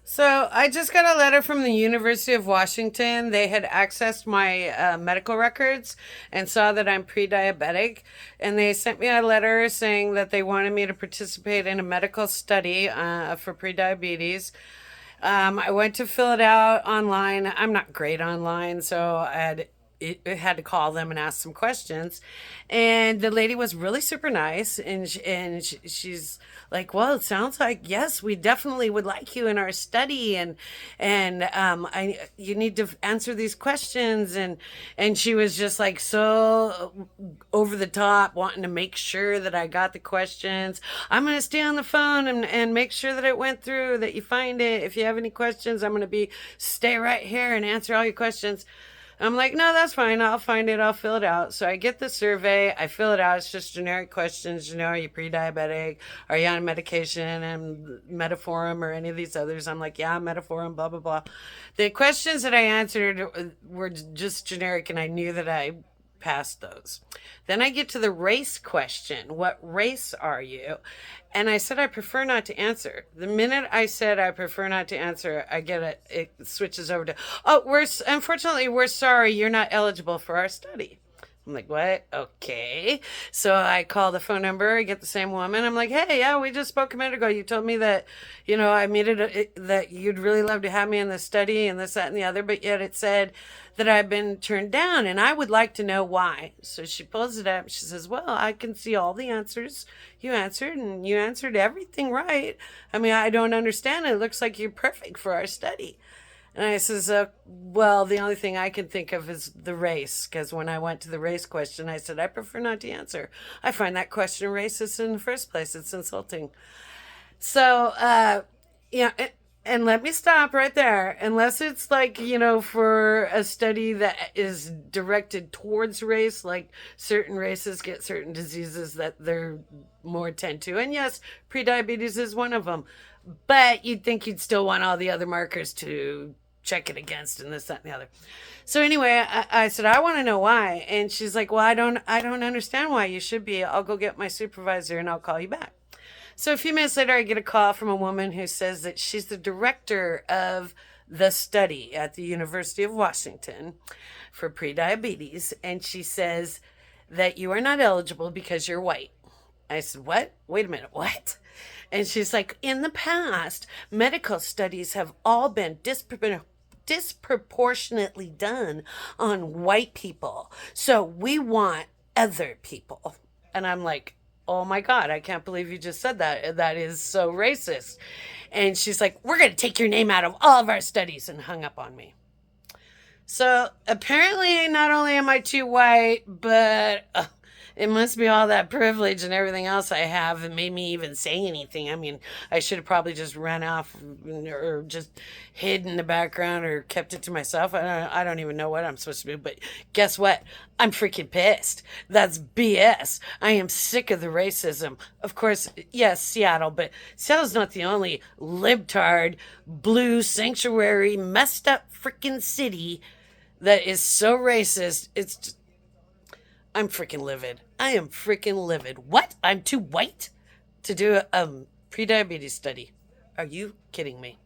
So I just got a letter from the University of Washington. They had accessed my medical records and saw that I'm pre-diabetic, and they sent me a letter saying that they wanted me to participate in a medical study for pre-diabetes. I went to fill it out online. I'm not great online, so I had to call them and ask some questions. And the lady was really super nice, and she's like, "Well, it sounds like yes, we definitely would like you in our study, and I you need to answer these questions." And she was just like so over the top, wanting to make sure that I got the questions. I'm going to stay on the phone and make sure that it went through, that you find it. If you have any questions, I'm going to be stay right here and answer all your questions. I'm like, no, that's fine. I'll find it. I'll fill it out. So I get the survey. I fill it out. It's just generic questions. Are you pre-diabetic? Are you on medication and Metformin or any of these others? I'm like, yeah, Metformin, blah, blah, blah. The questions that I answered were just generic, and I knew that I passed those. Then I get to the race question. What race are you? And I said I prefer not to answer. The minute I said I prefer not to answer, I get it switches over to, oh, unfortunately we're sorry, you're not eligible for our study. I'm like, what? Okay. So I call the phone number, I get the same woman. I'm like, hey, yeah, we just spoke a minute ago. You told me that, I needed that you'd really love to have me in the study and this, that, and the other, but yet it said that I've been turned down and I would like to know why. So she pulls it up. She says, well, I can see all the answers you answered and you answered everything right. I mean, I don't understand it. It looks like you're perfect for our study. And I says, well, the only thing I can think of is the race. Because when I went to the race question, I said, I prefer not to answer. I find that question racist in the first place. It's insulting. So, yeah, and let me stop right there. Unless it's like, for a study that is directed towards race, like certain races get certain diseases that they're more tend to. And yes, prediabetes is one of them. But you'd think you'd still want all the other markers to check it against and this, that, and the other. So anyway, I said, I want to know why. And she's like, well, I don't understand why. You should be. I'll go get my supervisor and I'll call you back. So a few minutes later, I get a call from a woman who says that she's the director of the study at the University of Washington for prediabetes. And she says that you are not eligible because you're white. I said, what? Wait a minute, what? And she's like, in the past, medical studies have all been disproportionately done on white people. So we want other people. And I'm like, oh my God, I can't believe you just said that. That is so racist. And she's like, we're going to take your name out of all of our studies, and hung up on me. So apparently, not only am I too white, but it must be all that privilege and everything else I have that made me even say anything. I mean, I should have probably just run off or just hid in the background or kept it to myself. I don't even know what I'm supposed to do. But guess what? I'm freaking pissed. That's BS. I am sick of the racism. Of course, yes, Seattle, but Seattle's not the only libtard, blue sanctuary, messed up freaking city that is so racist. It's just, I'm freaking livid. I am freaking livid. What? I'm too white to do a pre-diabetes study. Are you kidding me?